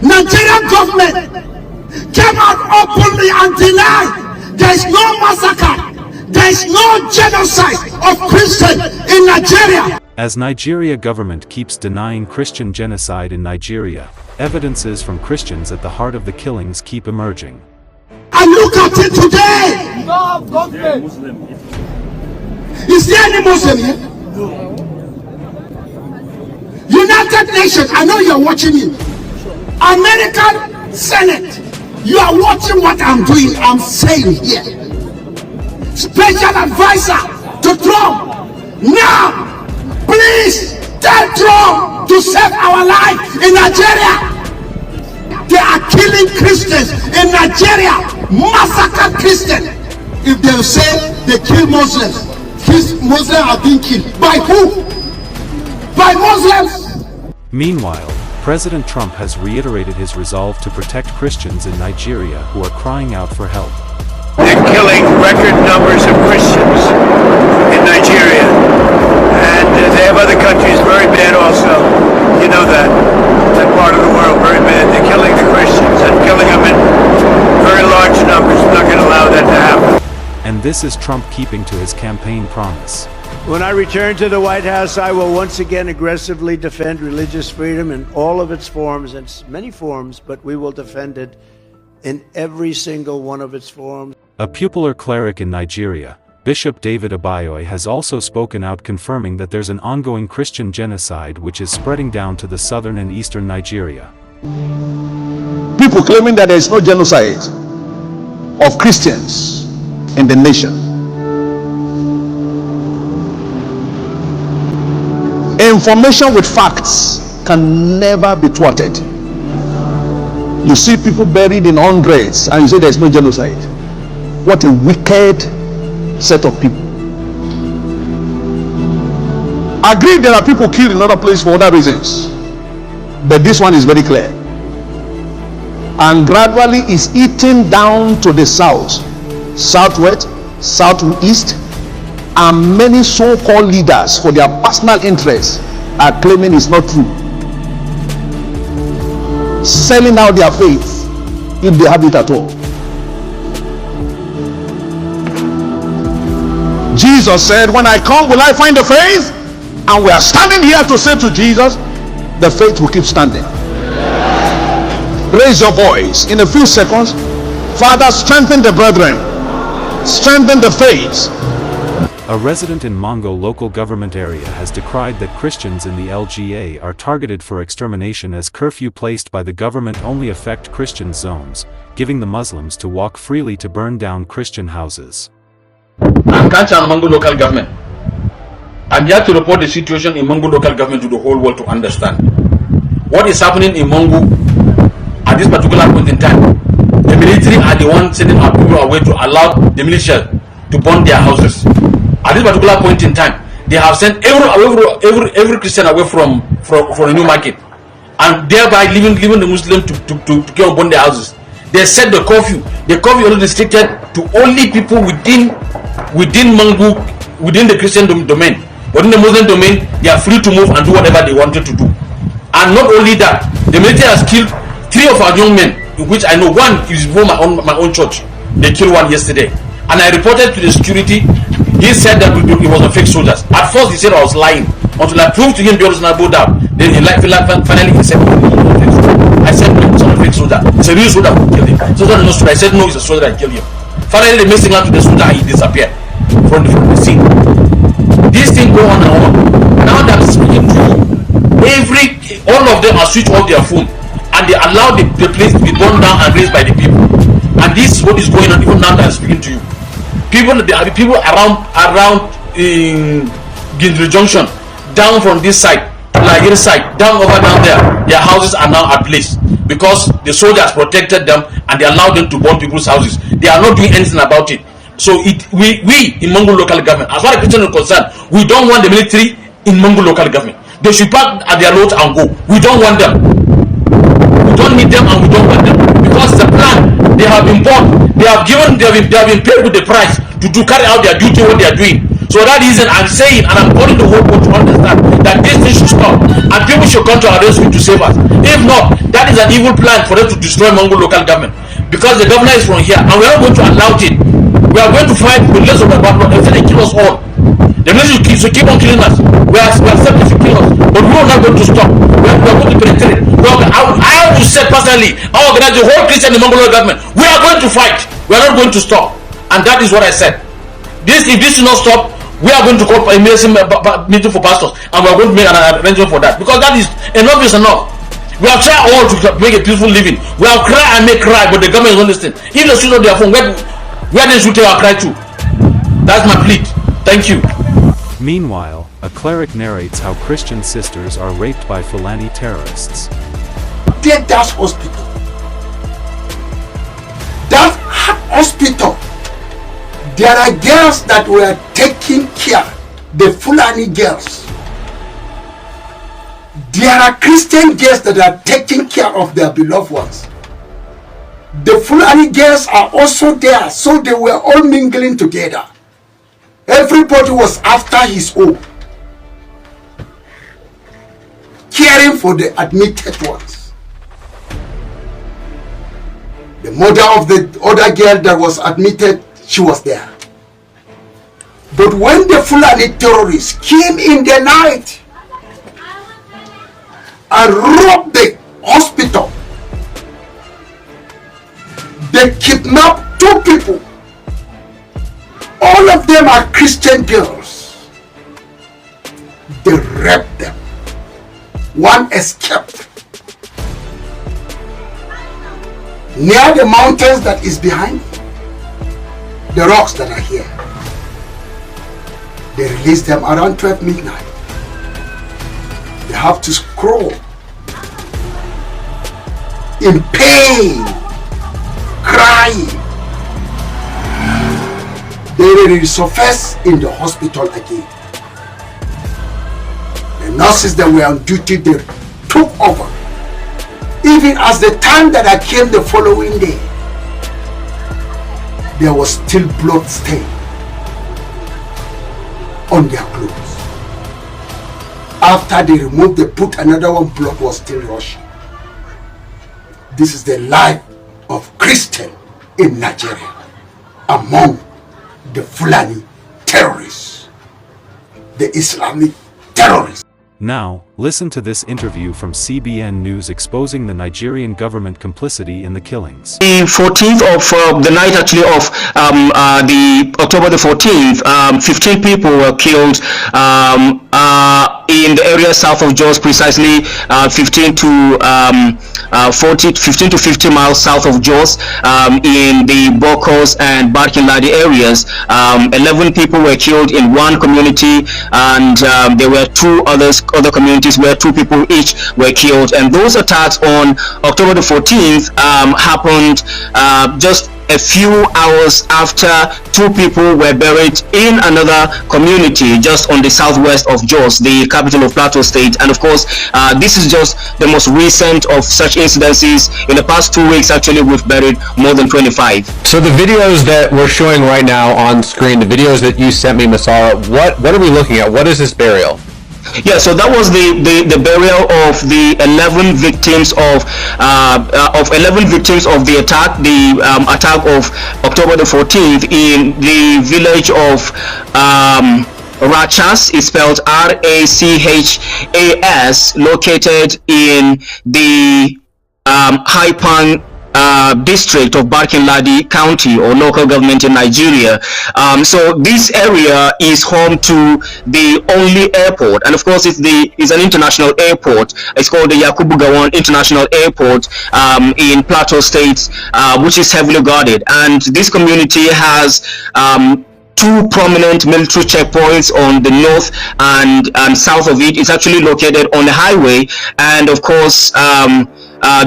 Nigerian government came out openly and denied there is no massacre, there is no genocide of Christians in Nigeria. As Nigeria government keeps denying Christian genocide in Nigeria, evidences from Christians at the heart of the killings keep emerging. And look at it today. Is there any Muslim here? No. United Nations, I know you're watching me. American Senate, you are watching what I'm doing, I'm saying here. Special advisor to Trump. Now, please tell Trump to save our life in Nigeria. They are killing Christians in Nigeria, massacre Christians. If they say they kill Muslims, Muslims are being killed. By who? By Muslims. Meanwhile, President Trump has reiterated his resolve to protect Christians in Nigeria who are crying out for help. They're killing record numbers of Christians in Nigeria, and they have other countries very bad also. You know that part of the world very bad. They're killing the Christians and killing them in very large numbers. We're not going to allow that to happen. And this is Trump keeping to his campaign promise. When I return to the White House, I will once again aggressively defend religious freedom in all of its forms, and many forms, but we will defend it in every single one of its forms. A popular cleric in Nigeria, Bishop David Abayoye, has also spoken out confirming that there's an ongoing Christian genocide which is spreading down to the southern and eastern Nigeria. People claiming that there is no genocide of Christians in the nation. Information with facts can never be thwarted. You see people buried in hundreds and you say there is no genocide. What a wicked set of people. Agree, there are people killed in other places for other reasons, but this one is very clear, and gradually is eating down to the south, southwest, southeast, and many so-called leaders for their personal interests are claiming it's not true, selling out their faith if they have it at all. Jesus said, when I come, will I find the faith? And we are standing here to say to Jesus, the faith will keep standing. Raise your voice in a few seconds. Father, strengthen the brethren, strengthen the faith. A resident in Mongo local government area has decried that Christians in the LGA are targeted for extermination as curfew placed by the government only affect Christian zones, giving the Muslims to walk freely to burn down Christian houses. I'm Kancha Mango local government. I'm here to report the situation in Mango local government to the whole world to understand what is happening in Mango at this particular point in time. The military are the ones sending our people away to allow the militia to burn their houses. At this particular point in time, they have sent every Christian away from the new market, and thereby leaving the Muslims to go and burn their houses. They set the curfew. The curfew is only restricted to only people within Mango, within the Christian domain. But in the Muslim domain, they are free to move and do whatever they wanted to do. And not only that, the military has killed 3 of our young men, in which I know one is from my own church. They killed one yesterday, and I reported to the security. He said that it was a fake soldiers. At first he said I was lying, until I proved to him beyond a doubt. Then finally he said, I said no, it's not a fake soldier. It's a real soldier who killed him. So I said no, it's a soldier that killed him. Finally they made signal to the soldier and he disappeared from the scene. This thing go on and on. Now that I'm speaking to you, all of them are switched off their phone, and they allow the place to be burned down and raised by the people. And this is what is going on even now that I'm speaking to you. The people around in Gindri Junction, down from this side, Lagiri side, down there, their houses are now at place because the soldiers protected them and they allowed them to burn people's houses. They are not doing anything about it. So we in Mango local government, as far as Christians are concerned, we don't want the military in Mango local government. They should park at their load and go. We don't want them. We don't need them and we don't want them because the plan they have been bought, they have been paid with the price to carry out their duty what they are doing. So that reason I'm saying and I'm calling the whole world to understand that this thing should stop and people should come to our rescue to save us. If not, that that is an evil plan for them to destroy Mongo local government, because the governor is from here, and we are not going to allow it. We are going to fight with less of the government until they kill us all. The military should keep on killing us. We are accepting to kill us, but we are not going to stop. We are going to penetrate. I will say personally, I organize the whole Christian in Mongo local government. We are going to fight. We are not going to stop, and that is what I said. If this does not stop, we are going to call a meeting for pastors, and we are going to make an arrangement for that, because that is enough is enough. We have tried all to make a peaceful living. We have cried and make cry, but the government is not listening. If they should not their phone, where they should take our cry to? That's my plea. Thank you. Meanwhile, a cleric narrates how Christian sisters are raped by Fulani terrorists. That hospital. That hospital. There are girls that were taking care, the Fulani girls. There are Christian girls that are taking care of their beloved ones. The Fulani girls are also there, so they were all mingling together. Everybody was after his own, caring for the admitted ones. The mother of the other girl that was admitted, she was there. But when the Fulani terrorists came in the night and robbed the hospital, they kidnapped 2 people. All of them are Christian girls. They raped them. One escaped. Near the mountains that is behind, the rocks that are here, they released them around 12 midnight. They have to scroll in pain, crying. They resurfaced in the hospital again. The nurses that were on duty, they took over. Even as the time that I came the following day, there was still blood stain on their clothes. After they removed, they put another one, blood was still rushing. This is the life of Christian in Nigeria among the Fulani terrorists, the Islamic terrorists. Now, listen to this interview from CBN News exposing the Nigerian government complicity in the killings. The 14th of the night actually of the October the 14th, 15 people were killed in the area south of Jos, precisely 15 to 50 miles south of Jos, in the Bokos and Barkin-Ladi areas. 11 people were killed in one community, and there were 2 other communities where 2 people each were killed. And those attacks on October the 14th happened just a few hours after 2 people were buried in another community just on the southwest of Jos, the capital of Plateau State. And of course, this is just the most recent of such incidences. In the past 2 weeks, actually, we've buried more than 25. So the videos that we're showing right now on screen, the videos that you sent me, Masara, what are we looking at? What is this burial? Yeah, so that was the burial of the 11 victims of 11 victims of the attack, attack of October the 14th in the village of Rachas. It's spelled Rachas, located in the Haipang district of Barkin-Ladi County or local government in Nigeria. So this area is home to the only airport, and of course it's an international airport. It's called the Yakubu Gowon International Airport in Plateau State, which is heavily guarded. And this community has 2 prominent military checkpoints on the north and south of it. It's actually located on the highway, and of course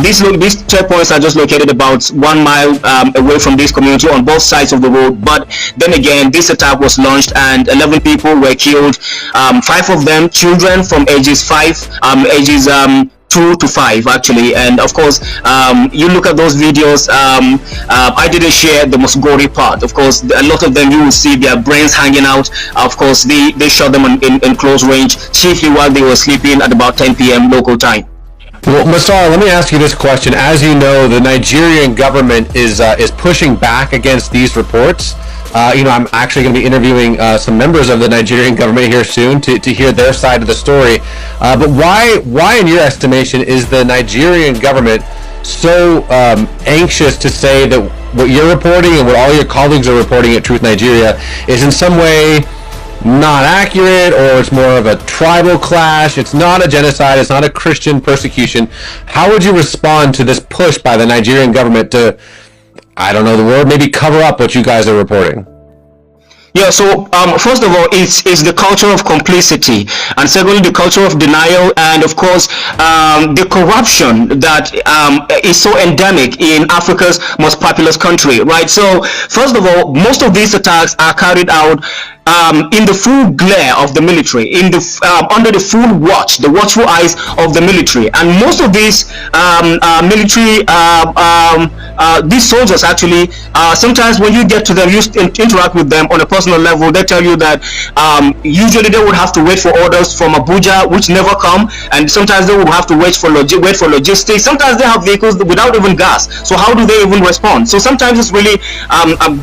these checkpoints are just located about 1 mile away from this community on both sides of the road. But then again, this attack was launched and 11 people were killed, 5 of them children from ages 2 to 5 actually. And of course, you look at those videos, I didn't share the most gory part. Of course, a lot of them you will see their brains hanging out. Of course, they shot them in close range, chiefly while they were sleeping at about 10 p.m. local time. Well, Masar, let me ask you this question. As you know, the Nigerian government is pushing back against these reports. I'm actually going to be interviewing some members of the Nigerian government here soon to hear their side of the story. But why, in your estimation, is the Nigerian government so anxious to say that what you're reporting and what all your colleagues are reporting at Truth Nigeria is in some way not accurate, or it's more of a tribal clash, it's not a genocide, it's not a Christian persecution? How would you respond to this push by the Nigerian government to, I don't know the word, maybe cover up what you guys are reporting? Yeah, so first of all, it's the culture of complicity, and secondly, the culture of denial, and of course, the corruption that is so endemic in Africa's most populous country, right? So, first of all, most of these attacks are carried out in the full glare of the military, in the under the full watch, the watchful eyes of the military, and most of these military, these soldiers actually, sometimes when you get to them, you interact with them on a personal level, they tell you that usually they would have to wait for orders from Abuja, which never come, and sometimes they would have to wait for logistics. Sometimes they have vehicles without even gas. So how do they even respond? So sometimes it's really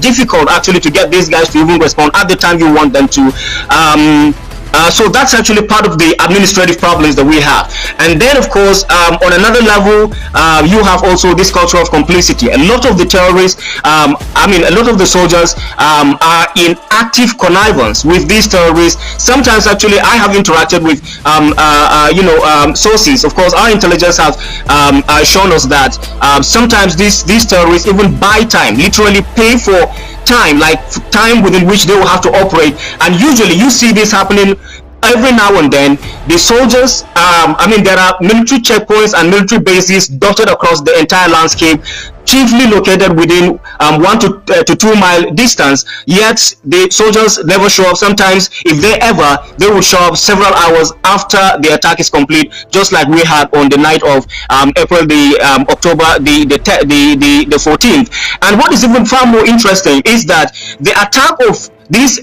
difficult actually to get these guys to even respond at the time you want them to. So that's actually part of the administrative problems that we have. And then, of course, on another level, you have also this culture of complicity. A lot of the terrorists, a lot of the soldiers are in active connivance with these terrorists. Sometimes, actually, I have interacted with, sources. Of course, our intelligence has shown us that sometimes these terrorists even buy time, literally pay for time, like time within which they will have to operate. And usually you see this happening every now and then. The soldiers, there are military checkpoints and military bases dotted across the entire landscape, chiefly located within 1 to 2 mile distance, yet the soldiers never show up. Sometimes, if they will show up several hours after the attack is complete, just like we had on the night of October the 14th. And what is even far more interesting is that the attack of this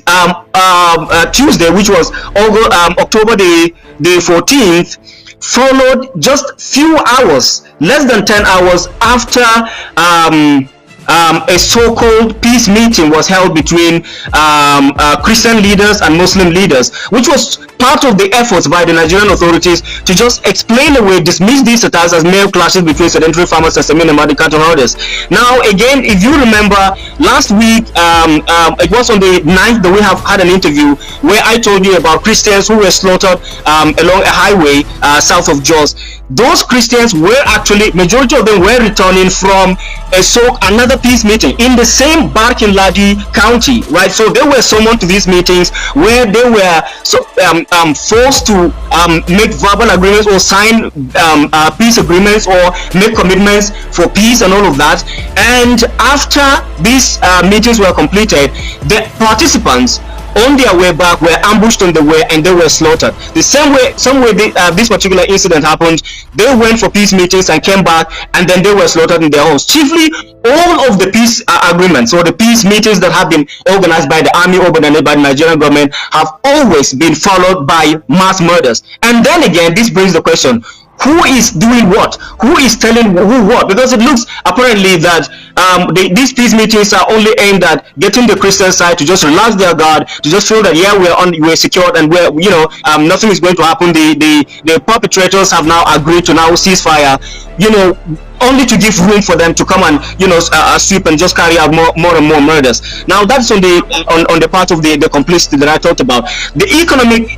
Tuesday, which was October the 14th, followed just few hours, less than 10 hours after a so-called peace meeting was held between Christian leaders and Muslim leaders, which was part of the efforts by the Nigerian authorities to just explain away, dismiss these attacks as mere clashes between sedentary farmers and semi-nomadic cattle herders. Now, again, if you remember, last week, it was on the 9th that we have had an interview where I told you about Christians who were slaughtered along a highway south of Jos. Those Christians were actually, majority of them were returning from another peace meeting in the same Barkin Ladi County, right? So they were summoned to these meetings where they were forced to make verbal agreements or sign peace agreements or make commitments for peace and all of that. And after these meetings were completed, the participants on their way back were ambushed on the way and they were slaughtered. The same way this particular incident happened, they went for peace meetings and came back, and then they were slaughtered in their homes. Chiefly, all of the peace agreements or the peace meetings that have been organized by the army or by the Nigerian government have always been followed by mass murders. And then again, this brings the question, who is doing what? Who is telling who what? Because it looks apparently that these peace meetings are only aimed at getting the Christian side to just relax their guard, to just feel that we're secured and nothing is going to happen. The perpetrators have now agreed to now ceasefire, only to give room for them to come and sweep and just carry out more and more murders. Now that's on the part of the complicity that I talked about. The economic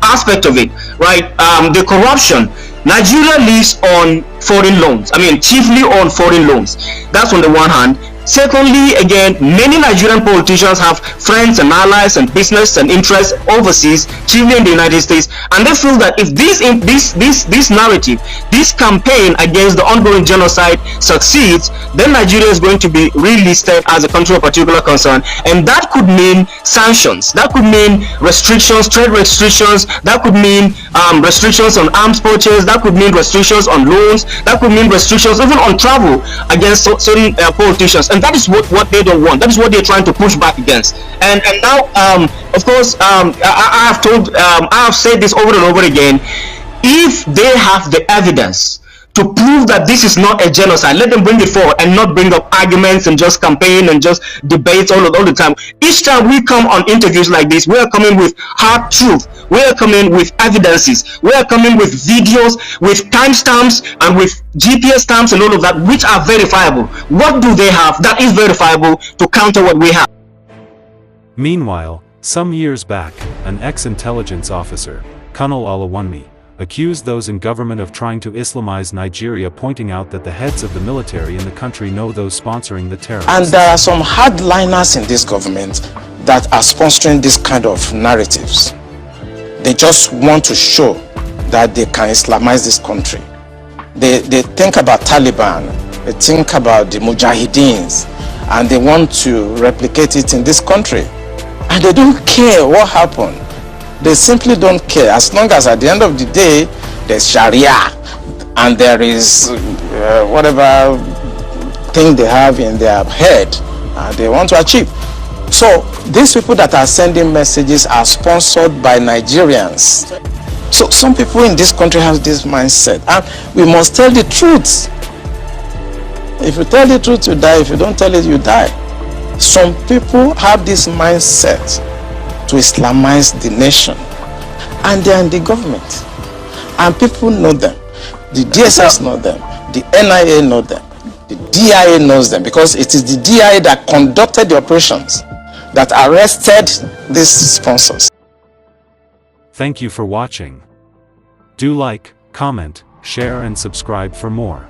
aspect of it, right? The corruption. Nigeria lives on foreign loans. Chiefly on foreign loans. That's on the one hand. Secondly, again, many Nigerian politicians have friends and allies and business and interests overseas, chiefly in the United States, and they feel that if this narrative, this campaign against the ongoing genocide succeeds, then Nigeria is going to be relisted as a country of particular concern, and that could mean sanctions, that could mean restrictions, trade restrictions, that could mean restrictions on arms purchase, that could mean restrictions on loans, that could mean restrictions even on travel against certain politicians. And that is what they don't want. That is what they're trying to push back against. And now, of course, I have said this over and over again. If they have the evidence to prove that this is not a genocide. Let them bring it forward and not bring up arguments and just campaign and just debates all the time. Each time we come on interviews like this, we are coming with hard truth. We are coming with evidences. We are coming with videos, with timestamps, and with GPS stamps and all of that, which are verifiable. What do they have that is verifiable to counter what we have? Meanwhile, some years back, an ex-intelligence officer, Colonel Olawanmi, accused those in government of trying to Islamize Nigeria, pointing out that the heads of the military in the country know those sponsoring the terrorists. And there are some hardliners in this government that are sponsoring this kind of narratives. They just want to show that they can Islamize this country. They think about Taliban, they think about the Mujahideens, and they want to replicate it in this country. And they don't care what happened. They simply don't care, as long as at the end of the day there's Sharia and there is whatever thing they have in their head they want to achieve. So these people that are sending messages are sponsored by Nigerians. So some people in this country have this mindset, and we must tell the truth. If you tell the truth, you die. If you don't tell it, you die. Some people have this mindset to Islamize the nation, and they are in the government, and people know them. The DSS know them, the NIA know them, the DIA knows them, because it is the DIA that conducted the operations that arrested these sponsors. Thank you for watching. Do like, comment, share and subscribe for more.